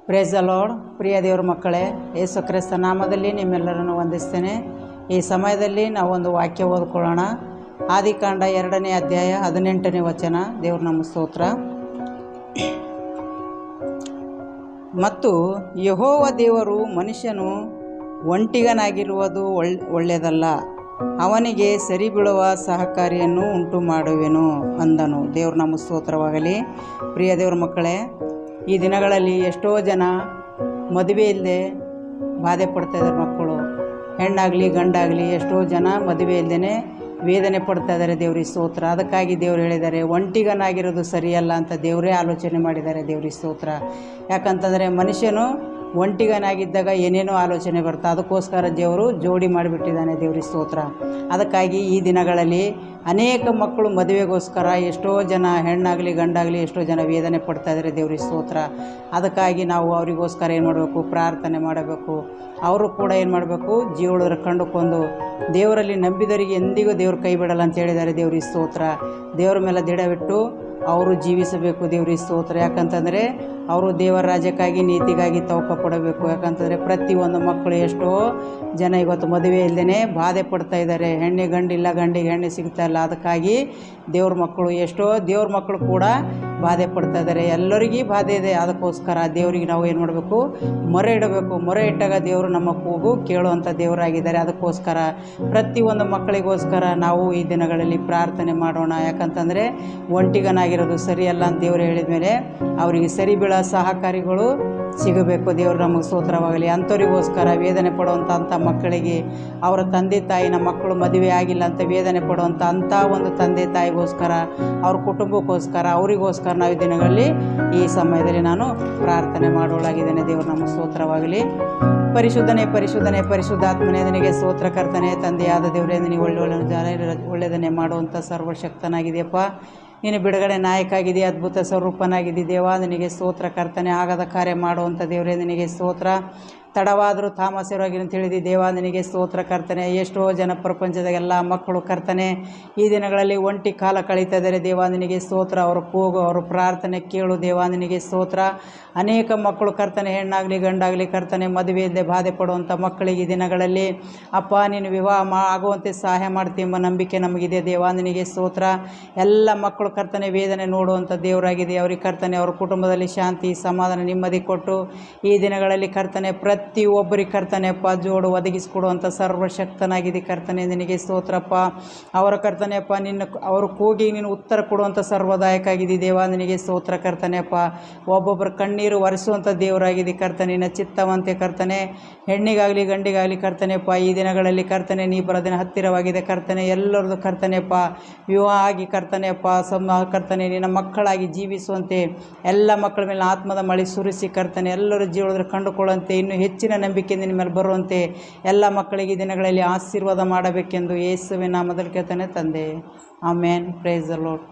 Praise the lord. ಪ್ರಿಯ ದೇವರ ಮಕ್ಕಳೇ, ಯೇಸು ಕ್ರಿಸ್ತ ನಾಮದಲ್ಲಿ ನಿಮ್ಮೆಲ್ಲರನ್ನು ವಂದಿಸ್ತೇನೆ. ಈ ಸಮಯದಲ್ಲಿ ನಾವು ಒಂದು ವಾಕ್ಯ ಓದ್ಕೊಳ್ಳೋಣ. ಆದಿಕಾಂಡ 2ನೇ ಅಧ್ಯಾಯ 18ನೇ ವಚನ. ದೇವ್ರ ನಮ್ಮ ಸ್ತೋತ್ರ. ಮತ್ತು ಯೆಹೋವ ದೇವರು ಮನುಷ್ಯನು ಒಂಟಿಗನಾಗಿರುವುದು ಒಳ್ಳೆಯದಲ್ಲ, ಅವನಿಗೆ ಸರಿ ಬೀಳುವ ಸಹಕಾರಿಯನ್ನು ಉಂಟು ಮಾಡುವೆನು ಅಂದನು. ದೇವ್ರ ನಮ್ಮ ಸ್ತೋತ್ರವಾಗಲಿ. ಪ್ರಿಯ ದೇವ್ರ ಮಕ್ಕಳೇ, ಈ ದಿನಗಳಲ್ಲಿ ಎಷ್ಟೋ ಜನ ಮದುವೆ ಇಲ್ಲದೆ ಬಾಧೆ ಪಡ್ತಾಯಿದ್ದಾರೆ. ಮಕ್ಕಳು ಹೆಣ್ಣಾಗಲಿ ಗಂಡಾಗಲಿ ಎಷ್ಟೋ ಜನ ಮದುವೆ ಇಲ್ಲದೇ ವೇದನೆ ಪಡ್ತಾಯಿದ್ದಾರೆ. ದೇವ್ರಿಗೆ ಸ್ತೋತ್ರ. ಅದಕ್ಕಾಗಿ ದೇವ್ರು ಹೇಳಿದ್ದಾರೆ, ಒಂಟಿಗನಾಗಿರೋದು ಸರಿಯಲ್ಲ ಅಂತ ದೇವರೇ ಆಲೋಚನೆ ಮಾಡಿದ್ದಾರೆ. ದೇವ್ರಿಗೆ ಸ್ತೋತ್ರ. ಯಾಕಂತಂದರೆ ಮನುಷ್ಯನು ಒಂಟಿಗನಾಗಿದ್ದಾಗ ಏನೇನೋ ಆಲೋಚನೆ ಬರ್ತಾ, ಅದಕ್ಕೋಸ್ಕರ ದೇವರು ಜೋಡಿ ಮಾಡಿಬಿಟ್ಟಿದ್ದಾನೆ. ದೇವ್ರಿಗೆ ಸ್ತೋತ್ರ. ಅದಕ್ಕಾಗಿ ಈ ದಿನಗಳಲ್ಲಿ ಅನೇಕ ಮಕ್ಕಳು ಮದುವೆಗೋಸ್ಕರ ಎಷ್ಟೋ ಜನ ಹೆಣ್ಣಾಗಲಿ ಗಂಡಾಗಲಿ ಎಷ್ಟೋ ಜನ ವೇದನೆ ಪಡ್ತಾಯಿದ್ದಾರೆ. ದೇವ್ರಿಗೆ ಸ್ತೋತ್ರ. ಅದಕ್ಕಾಗಿ ನಾವು ಅವರಿಗೋಸ್ಕರ ಏನು ಮಾಡಬೇಕು? ಪ್ರಾರ್ಥನೆ ಮಾಡಬೇಕು. ಅವರು ಕೂಡ ಏನು ಮಾಡಬೇಕು? ಜೀವಳರ ಕಂಡುಕೊಂಡು ದೇವರಲ್ಲಿ ನಂಬಿದವರಿಗೆ ಎಂದಿಗೂ ದೇವ್ರು ಕೈ ಬಿಡಲ್ಲ ಅಂತ ಹೇಳಿದ್ದಾರೆ. ದೇವ್ರಿಗೆ ಸ್ತೋತ್ರ. ದೇವ್ರ ಮೇಲೆ ದಿಡವಿಟ್ಟು ಅವರು ಜೀವಿಸಬೇಕು. ದೇವ್ರಿಗೆ ಸ್ತೋತ್ರ. ಯಾಕಂತಂದರೆ ಅವರು ದೇವರ ರಾಜ್ಯಕ್ಕಾಗಿ ನೀತಿಗಾಗಿ ತವಕ ಪಡಬೇಕು. ಯಾಕಂತಂದರೆ ಪ್ರತಿಯೊಂದು ಮಕ್ಕಳು ಎಷ್ಟೋ ಜನ ಇವತ್ತು ಮದುವೆ ಇಲ್ಲದೇ ಬಾಧೆ ಪಡ್ತಾ ಇದ್ದಾರೆ. ಹೆಣ್ಣೆ ಗಂಡಿಲ್ಲ, ಗಂಡಿಗೆ ಹೆಣ್ಣೆ ಸಿಗ್ತಾ ಇಲ್ಲ. ಅದಕ್ಕಾಗಿ ದೇವ್ರ ಮಕ್ಕಳು ಎಷ್ಟೋ ದೇವ್ರ ಮಕ್ಕಳು ಕೂಡ ಬಾಧೆ ಪಡ್ತಾ ಇದ್ದಾರೆ. ಎಲ್ಲರಿಗೂ ಬಾಧೆ ಇದೆ. ಅದಕ್ಕೋಸ್ಕರ ದೇವರಿಗೆ ನಾವು ಏನು ಮಾಡಬೇಕು? ಮೊರೆ ಇಡಬೇಕು. ಮೊರೆ ಇಟ್ಟಾಗ ದೇವರು ನಮ್ಮ ಕೂಗು ಕೇಳುವಂಥ ದೇವರಾಗಿದ್ದಾರೆ. ಅದಕ್ಕೋಸ್ಕರ ಪ್ರತಿಯೊಂದು ಮಕ್ಕಳಿಗೋಸ್ಕರ ನಾವು ಈ ದಿನಗಳಲ್ಲಿ ಪ್ರಾರ್ಥನೆ ಮಾಡೋಣ. ಯಾಕಂತಂದರೆ ಒಂಟಿಗನಾಗಿರೋದು ಸರಿಯಲ್ಲ ಅಂತ ದೇವರು ಹೇಳಿದ ಮೇಲೆ ಅವರಿಗೆ ಸರಿ ಬೀಳೋ ಸಹಕಾರಿಗಳು ಸಿಗಬೇಕು. ದೇವರು ನಮಗೆ ಸ್ತೋತ್ರವಾಗಲಿ. ಅಂಥವರಿಗೋಸ್ಕರ ವೇದನೆ ಪಡುವಂಥ ಮಕ್ಕಳಿಗೆ ಅವರ ತಂದೆ ತಾಯಿನ ಮಕ್ಕಳು ಮದುವೆ ಆಗಿಲ್ಲ ಅಂತ ವೇದನೆ ಪಡುವಂಥ ಒಂದು ತಂದೆ ತಾಯಿಗೋಸ್ಕರ, ಅವ್ರ ಕುಟುಂಬಕ್ಕೋಸ್ಕರ, ಅವರಿಗೋಸ್ಕರ ನಾವು ಈ ದಿನಗಳಲ್ಲಿ ಈ ಸಮಯದಲ್ಲಿ ನಾನು ಪ್ರಾರ್ಥನೆ ಮಾಡೋಳಾಗಿದ್ದೇನೆ. ದೇವರು ನಮ್ಮ ಸ್ತೋತ್ರವಾಗಲಿ. ಪರಿಶುದ್ಧನೇ ಪರಿಶುದ್ಧನೇ ಪರಿಶುದ್ಧಾತ್ಮನೇ ನಿನಗೆ ಸ್ತೋತ್ರ ಕರ್ತನೆ. ತಂದೆಯಾದ ದೇವರೇ, ನಿನಗೆ ಒಳ್ಳೆಯದನ್ನೇ ಮಾಡುವಂಥ ಸರ್ವಶಕ್ತನಾಗಿದೆಯಪ್ಪ. ನೀನು ಬಿಡುಗಡೆ ನಾಯಕಾಗಿದೆ, ಅದ್ಭುತ ಸ್ವರೂಪನಾಗಿದೆ ದೇವ. ನಿನಗೆ ಸ್ತೋತ್ರ ಕರ್ತನೆ. ಆಗದ ಕಾರ್ಯ ಮಾಡುವಂಥ ದೇವರೇ, ನಿನಗೆ ಸ್ತೋತ್ರ. ತಡವಾದರೂ ತಾಮಸರಾಗಿ ಅಂತ ಹೇಳಿದಿ ದೇವ. ನಿನಗೆ ಸ್ತೋತ್ರ ಕರ್ತನೆ. ಎಷ್ಟೋ ಜನ ಪ್ರಪಂಚದಾಗ ಎಲ್ಲ ಮಕ್ಕಳು ಕರ್ತನೆ ಈ ದಿನಗಳಲ್ಲಿ ಒಂಟಿ ಕಾಲ ಕಳೀತಾ ಇದ್ದಾರೆ ದೇವ. ನಿನಗೆ ಸ್ತೋತ್ರ. ಅವ್ರ ಕೂಗು, ಅವ್ರ ಪ್ರಾರ್ಥನೆ ಕೇಳು ದೇವ. ನಿನಗೆ ಸ್ತೋತ್ರ. ಅನೇಕ ಮಕ್ಕಳು ಕರ್ತನೆ, ಹೆಣ್ಣಾಗಲಿ ಗಂಡಾಗಲಿ ಕರ್ತನೆ ಮದುವೆಯಲ್ಲದೆ ಬಾಧೆ ಪಡುವಂಥ ಮಕ್ಕಳಿಗೆ ಈ ದಿನಗಳಲ್ಲಿ ಅಪ್ಪ ನೀನು ವಿವಾಹ ಆಗುವಂತೆ ಸಹಾಯ ಮಾಡ್ತೀವಿ ಎಂಬ ನಂಬಿಕೆ ನಮಗಿದೆ ದೇವ. ನಿನಗೆ ಸ್ತೋತ್ರ. ಎಲ್ಲ ಮಕ್ಕಳು ಕರ್ತನೆ ವೇದನೆ ನೋಡುವಂಥ ದೇವರಾಗಿದೆ. ಅವ್ರಿಗೆ ಕರ್ತನೆ ಅವ್ರ ಕುಟುಂಬದಲ್ಲಿ ಶಾಂತಿ ಸಮಾಧಾನ ನೆಮ್ಮದಿ ಕೊಟ್ಟು ಈ ದಿನಗಳಲ್ಲಿ ಕರ್ತನೆ ಪ್ರತಿಯೊಬ್ಬರಿಗೆ ಕರ್ತನೆ ಅಪ್ಪ ಜೋಡು ಒದಗಿಸಿಕೊಡುವಂಥ ಸರ್ವಶಕ್ತನಾಗಿದೆ ಕರ್ತನೆ. ನಿನಗೆ ಸ್ತೋತ್ರಪ್ಪ. ಅವರ ಕರ್ತನೆ ಅಪ್ಪ ನಿನ್ನ ಅವ್ರ ಕೂಗಿ ನೀನು ಉತ್ತರ ಕೊಡುವಂಥ ಸರ್ವದಾಯಕ ಆಗಿದೆ ದೇವ. ನಿನಗೆ ಸ್ತೋತ್ರ ಕರ್ತನೆ ಅಪ್ಪ. ಒಬ್ಬೊಬ್ಬರ ಕಣ್ಣೀರು ಒರೆಸುವಂಥ ದೇವರಾಗಿದೆ ಕರ್ತನೆ. ನಿನ್ನ ಚಿತ್ತವಂತೆ ಕರ್ತನೆ, ಹೆಣ್ಣಿಗಾಗಲಿ ಗಂಡಿಗಾಗಲಿ ಕರ್ತನೆ ಅಪ್ಪ ಈ ದಿನಗಳಲ್ಲಿ ಕರ್ತನೆ ನೀ ಬರೋದಿನ ಹತ್ತಿರವಾಗಿದೆ ಕರ್ತನೆ. ಎಲ್ಲರದು ಕರ್ತನೆ ಅಪ್ಪ ವಿವಾಹ ಆಗಿ ಕರ್ತನೆ ಅಪ್ಪ ಕರ್ತನೆ ನಿನ್ನ ಮಕ್ಕಳಾಗಿ ಜೀವಿಸುವಂತೆ ಎಲ್ಲ ಮಕ್ಕಳ ಮೇಲೆ ಆತ್ಮದ ಮಳೆ ಸುರಿಸಿ ಕರ್ತನೆ ಎಲ್ಲರೂ ಜೀವನದಲ್ಲಿ ಕಂಡುಕೊಳ್ಳುವಂತೆ ಇನ್ನೂ ಹೆಚ್ಚಿನ ನಂಬಿಕೆ ನಿನ್ನ ಮೇಲೆ ಬರುವಂತೆ ಎಲ್ಲ ಮಕ್ಕಳಿಗೆ ದಿನಗಳಲ್ಲಿ ಆಶೀರ್ವಾದ ಮಾಡಬೇಕೆಂದು ಯೇಸುವಿನ ನಾಮದಲ್ಲಿ ಕೇಳ್ತಾನೆ ತಂದೆ. ಆಮೇನ್. Praise the lord.